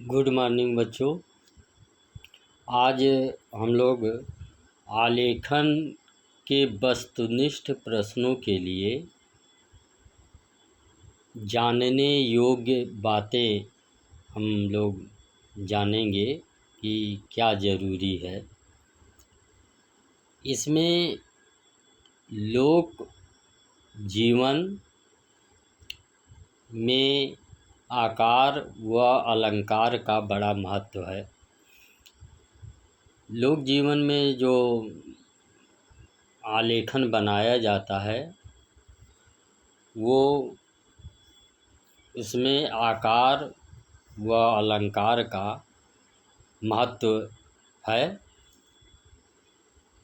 Good morning बच्चों। आज हम लोग आलेखन के वस्तुनिष्ठ प्रश्नों के लिए जानने योग्य बातें हम लोग जानेंगे कि क्या ज़रूरी है। इसमें लोक जीवन में आकार व अलंकार का बड़ा महत्व है। लोक जीवन में जो आलेखन बनाया जाता है वो इसमें आकार व अलंकार का महत्व है।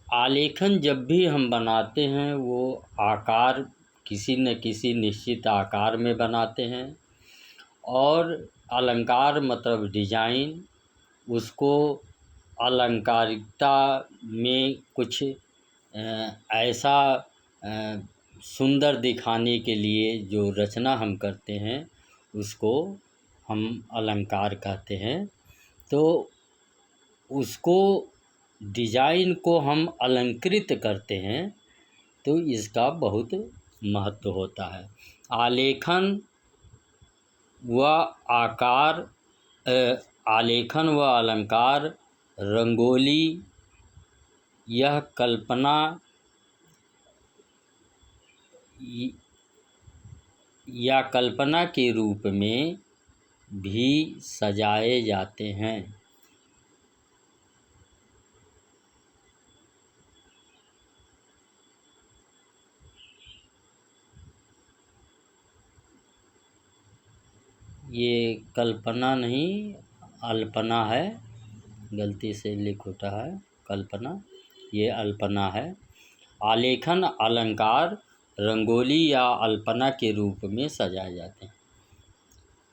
आलेखन जब भी हम बनाते हैं वो आकार किसी न किसी निश्चित आकार में बनाते हैं और अलंकार मतलब डिजाइन उसको अलंकारिकता में कुछ ऐसा सुंदर दिखाने के लिए जो रचना हम करते हैं उसको हम अलंकार कहते हैं। तो उसको डिजाइन को हम अलंकृत करते हैं तो इसका बहुत महत्व होता है। आलेखन व आकार आलेखन व अलंकार रंगोली यह कल्पना के रूप में भी सजाए जाते हैं। ये कल्पना नहीं अल्पना है, गलती से लिख उठा है कल्पना, ये अल्पना है। आलेखन अलंकार रंगोली या अल्पना के रूप में सजाए जाते हैं।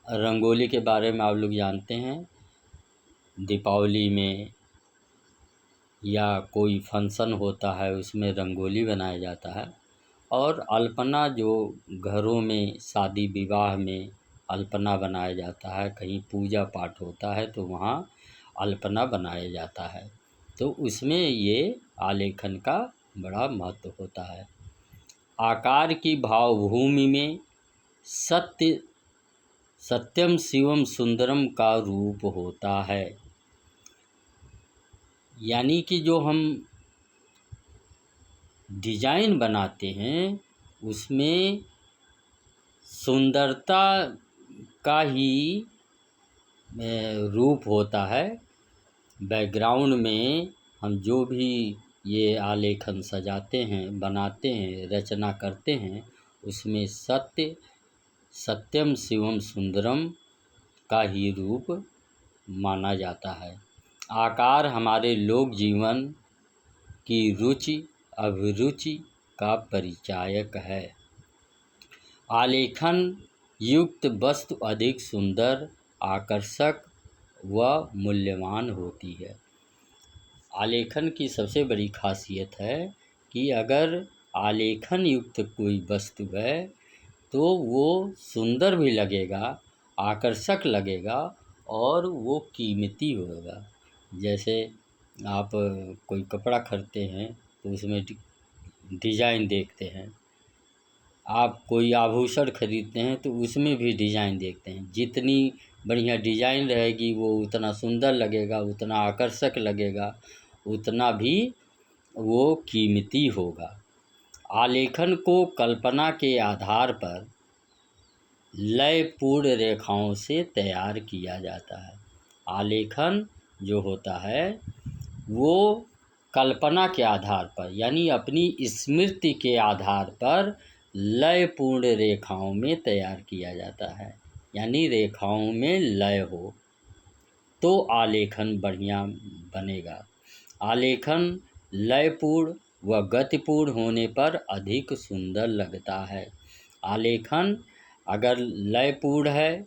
रंगोली के बारे में आप लोग जानते हैं, दीपावली में या कोई फंक्शन होता है उसमें रंगोली बनाया जाता है। और अल्पना जो घरों में शादी विवाह में अल्पना बनाया जाता है, कहीं पूजा पाठ होता है तो वहाँ अल्पना बनाया जाता है। तो उसमें ये आलेखन का बड़ा महत्व होता है। आकार की भावभूमि में सत्यम शिवम सुंदरम का रूप होता है। यानी कि जो हम डिजाइन बनाते हैं उसमें सुंदरता का ही रूप होता है। बैकग्राउंड में हम जो भी ये आलेखन सजाते हैं, बनाते हैं, रचना करते हैं उसमें सत्यम शिवम सुंदरम का ही रूप माना जाता है। आकार हमारे लोक जीवन की रुचि अभिरुचि का परिचायक है। आलेखन युक्त वस्तु अधिक सुंदर, आकर्षक व मूल्यवान होती है। आलेखन की सबसे बड़ी खासियत है कि अगर आलेखन युक्त कोई वस्तु है तो वो सुंदर भी लगेगा, आकर्षक लगेगा और वो कीमती होगा। जैसे आप कोई कपड़ा खरीदते हैं तो उसमें डिजाइन देखते हैं, आप कोई आभूषण खरीदते हैं तो उसमें भी डिजाइन देखते हैं। जितनी बढ़िया डिजाइन रहेगी वो उतना सुंदर लगेगा, उतना आकर्षक लगेगा, उतना भी वो कीमती होगा। आलेखन को कल्पना के आधार पर लयपूर्ण रेखाओं से तैयार किया जाता है। आलेखन जो होता है वो कल्पना के आधार पर यानी अपनी स्मृति के आधार पर लयपूर्ण रेखाओं में तैयार किया जाता है। यानी रेखाओं में लय हो तो आलेखन बढ़िया बनेगा। आलेखन लयपूर्ण व गतिपूर्ण होने पर अधिक सुंदर लगता है। आलेखन अगर लयपूर्ण है,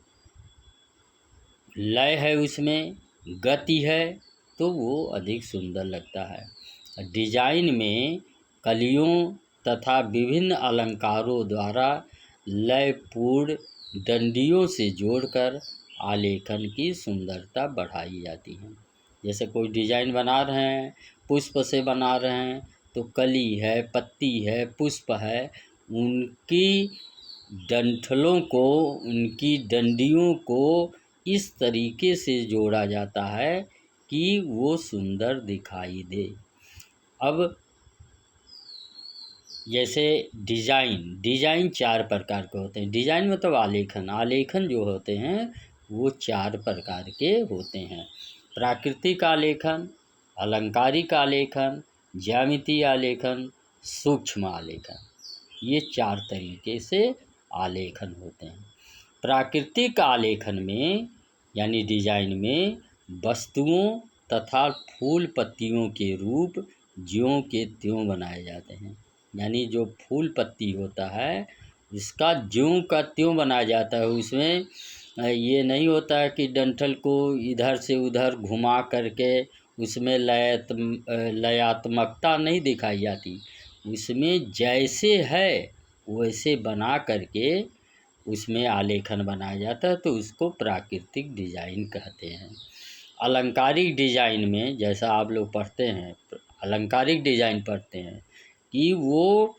लय है, उसमें गति है तो वो अधिक सुंदर लगता है। डिजाइन में कलियों तथा विभिन्न अलंकारों द्वारा लयपूर्ण डंडियों से जोड़कर आलेखन की सुंदरता बढ़ाई जाती है। जैसे कोई डिजाइन बना रहे हैं, पुष्प से बना रहे हैं, तो कली है, पत्ती है, पुष्प है, उनकी डंठलों को, उनकी डंडियों को इस तरीके से जोड़ा जाता है कि वो सुंदर दिखाई दे। अब जैसे डिजाइन 4 प्रकार के होते हैं। डिजाइन मतलब आलेखन जो होते हैं वो 4 प्रकार के होते हैं। प्राकृतिक आलेखन, अलंकारिक आलेखन, ज्यामितीय आलेखन, सूक्ष्म आलेखन, ये 4 तरीके से आलेखन होते हैं। प्राकृतिक आलेखन में यानी डिजाइन में वस्तुओं तथा फूल पत्तियों के रूप ज्यों के त्यों बनाए जाते हैं। यानी जो फूल पत्ती होता है इसका ज्यों का त्यों बनाया जाता है। उसमें ये नहीं होता है कि डंठल को इधर से उधर घुमा करके उसमें लयात्मकता नहीं दिखाई जाती। उसमें जैसे है वैसे बना करके उसमें आलेखन बनाया जाता है, तो उसको प्राकृतिक डिजाइन कहते हैं। अलंकारिक डिजाइन में जैसा आप लोग पढ़ते हैं, अलंकारिक डिजाइन पढ़ते हैं कि वो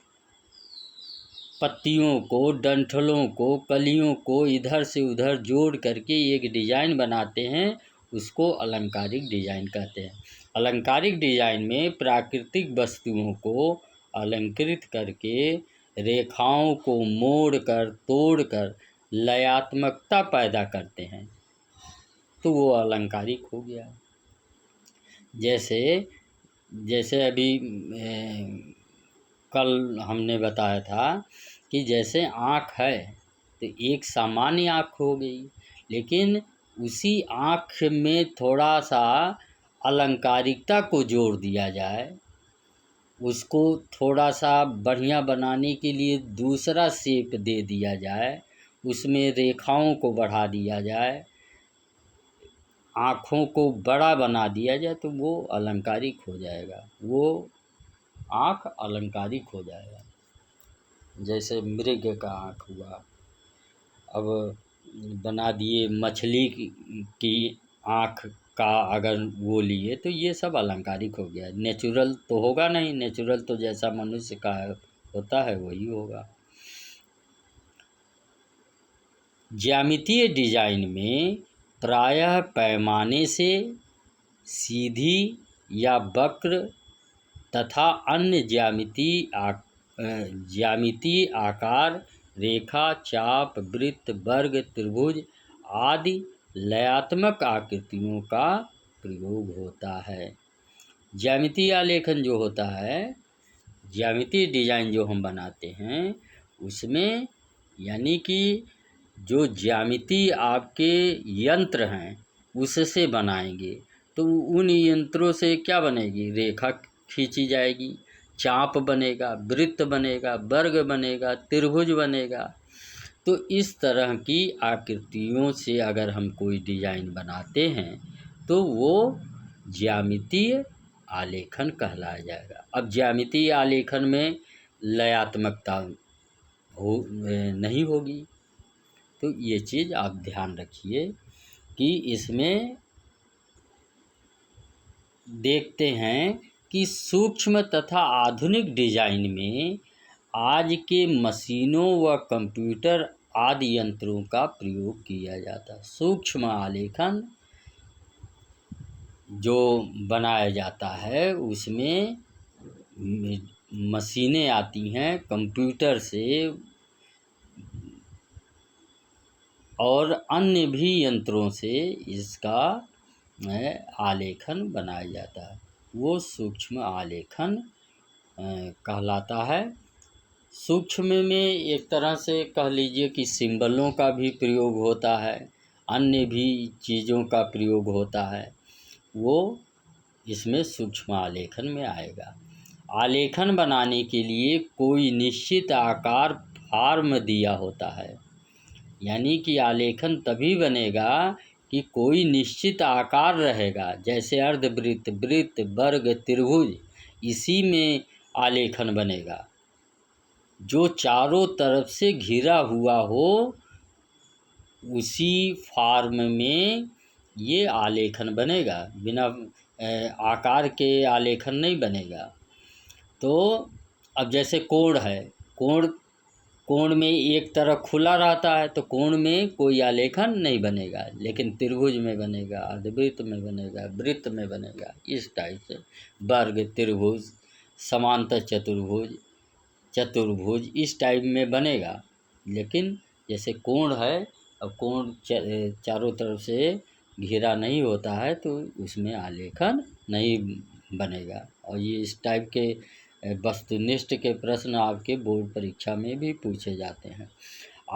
पत्तियों को, डंठलों को, कलियों को इधर से उधर जोड़ करके एक डिजाइन बनाते हैं, उसको अलंकारिक डिजाइन कहते हैं। अलंकारिक डिजाइन में प्राकृतिक वस्तुओं को अलंकृत करके रेखाओं को मोड़कर तोड़कर लयात्मकता पैदा करते हैं, तो वो अलंकारिक हो गया। जैसे अभी कल हमने बताया था कि जैसे आँख है तो एक सामान्य आँख हो गई, लेकिन उसी आँख में थोड़ा सा अलंकारिकता को जोड़ दिया जाए, उसको थोड़ा सा बढ़िया बनाने के लिए दूसरा शेप दे दिया जाए, उसमें रेखाओं को बढ़ा दिया जाए, आँखों को बड़ा बना दिया जाए, तो वो अलंकारिक हो जाएगा, वो आँख अलंकारिक हो जाएगा। जैसे मृग का आँख हुआ, अब बना दिए मछली की आँख का अगर वो लिए तो ये सब अलंकारिक हो गया। नेचुरल तो होगा नहीं, नेचुरल तो जैसा मनुष्य का होता है वही होगा। ज्यामितीय डिजाइन में प्रायः पैमाने से सीधी या वक्र तथा अन्य ज्यामितीय आकार, रेखा, चाप, वृत्त, वर्ग, त्रिभुज आदि लयात्मक आकृतियों का प्रयोग होता है। ज्यामितीय आलेखन जो होता है, ज्यामितीय डिजाइन जो हम बनाते हैं उसमें यानी कि जो ज्यामिति आपके यंत्र हैं उससे बनाएंगे, तो उन यंत्रों से क्या बनेगी? रेखा खींची जाएगी, चाप बनेगा, वृत्त बनेगा, वर्ग बनेगा, त्रिभुज बनेगा। तो इस तरह की आकृतियों से अगर हम कोई डिजाइन बनाते हैं तो वो ज्यामितीय आलेखन कहलाया जाएगा। अब ज्यामितीय आलेखन में लयात्मकता नहीं होगी, तो ये चीज़ आप ध्यान रखिए कि इसमें देखते हैं कि सूक्ष्म तथा आधुनिक डिजाइन में आज के मशीनों व कंप्यूटर आदि यंत्रों का प्रयोग किया जाता है। सूक्ष्म आलेखन जो बनाया जाता है उसमें मशीनें आती हैं कंप्यूटर से और अन्य भी यंत्रों से इसका आलेखन बनाया जाता है, वो सूक्ष्म आलेखन कहलाता है। सूक्ष्म में एक तरह से कह लीजिए कि सिंबलों का भी प्रयोग होता है, अन्य भी चीज़ों का प्रयोग होता है, वो इसमें सूक्ष्म आलेखन में आएगा। आलेखन बनाने के लिए कोई निश्चित आकार फॉर्म दिया होता है, यानी कि आलेखन तभी बनेगा कि कोई निश्चित आकार रहेगा, जैसे अर्धवृत्त, वृत्त, वर्ग, त्रिभुज, इसी में आलेखन बनेगा। जो चारों तरफ से घिरा हुआ हो उसी फॉर्म में ये आलेखन बनेगा, बिना आकार के आलेखन नहीं बनेगा। तो अब जैसे कोण है, कोण में एक तरफ खुला रहता है तो कोण में कोई आलेखन नहीं बनेगा, लेकिन त्रिभुज में बनेगा, अर्धवृत्त में बनेगा, वृत्त में बनेगा। इस टाइप से वर्ग, त्रिभुज, समांतर चतुर्भुज इस टाइप में बनेगा। लेकिन जैसे कोण है, अब कोण चारों तरफ से घिरा नहीं होता है तो उसमें आलेखन नहीं बनेगा। और ये इस टाइप के वस्तुनिष्ठ के प्रश्न आपके बोर्ड परीक्षा में भी पूछे जाते हैं।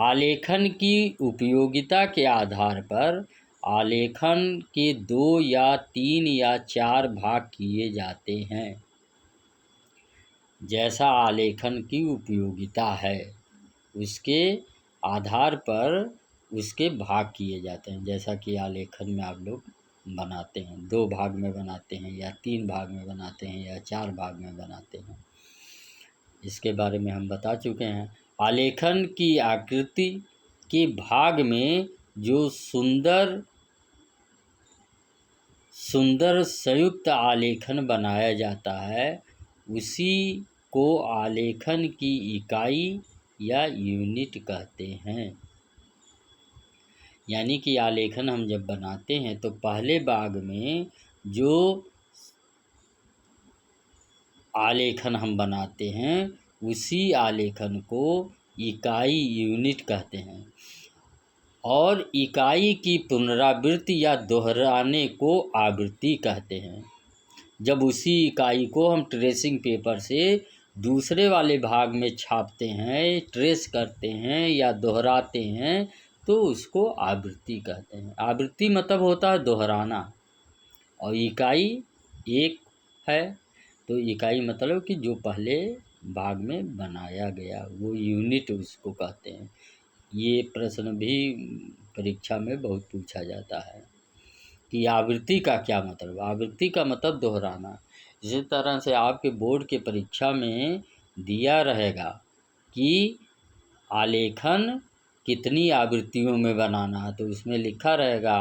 आलेखन की उपयोगिता के आधार पर आलेखन के 2 या 3 या 4 भाग किए जाते हैं। जैसा आलेखन की उपयोगिता है उसके आधार पर उसके भाग किए जाते हैं। जैसा कि आलेखन में आप लोग बनाते हैं, 2 भाग में बनाते हैं या 3 भाग में बनाते हैं या 4 भाग में बनाते हैं, इसके बारे में हम बता चुके हैं। आलेखन की आकृति के भाग में जो सुंदर संयुक्त आलेखन बनाया जाता है उसी को आलेखन की इकाई या यूनिट कहते हैं। यानी कि आलेखन हम जब बनाते हैं तो पहले भाग में जो आलेखन हम बनाते हैं उसी आलेखन को इकाई यूनिट कहते हैं, और इकाई की पुनरावृत्ति या दोहराने को आवृत्ति कहते हैं। जब उसी इकाई को हम ट्रेसिंग पेपर से दूसरे वाले भाग में छापते हैं, ट्रेस करते हैं या दोहराते हैं तो उसको आवृत्ति कहते हैं। आवृत्ति मतलब होता है दोहराना, और इकाई एक है तो इकाई मतलब कि जो पहले भाग में बनाया गया वो यूनिट उसको कहते हैं। ये प्रश्न भी परीक्षा में बहुत पूछा जाता है कि आवृत्ति का क्या मतलब। आवृत्ति का मतलब दोहराना। इसी तरह से आपके बोर्ड के परीक्षा में दिया रहेगा कि आलेखन कितनी आवृत्तियों में बनाना है, तो उसमें लिखा रहेगा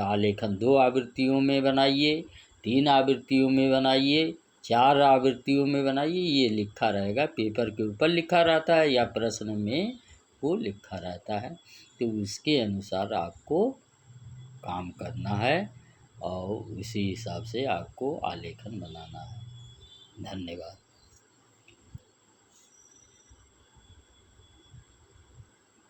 आलेखन 2 आवृत्तियों में बनाइए, 3 आवृत्तियों में बनाइए, 4 आवृत्तियों में बनाइए। ये लिखा रहेगा, पेपर के ऊपर लिखा रहता है या प्रश्न में वो लिखा रहता है। तो उसके अनुसार आपको काम करना है और उसी हिसाब से आपको आलेखन बनाना है। धन्यवाद।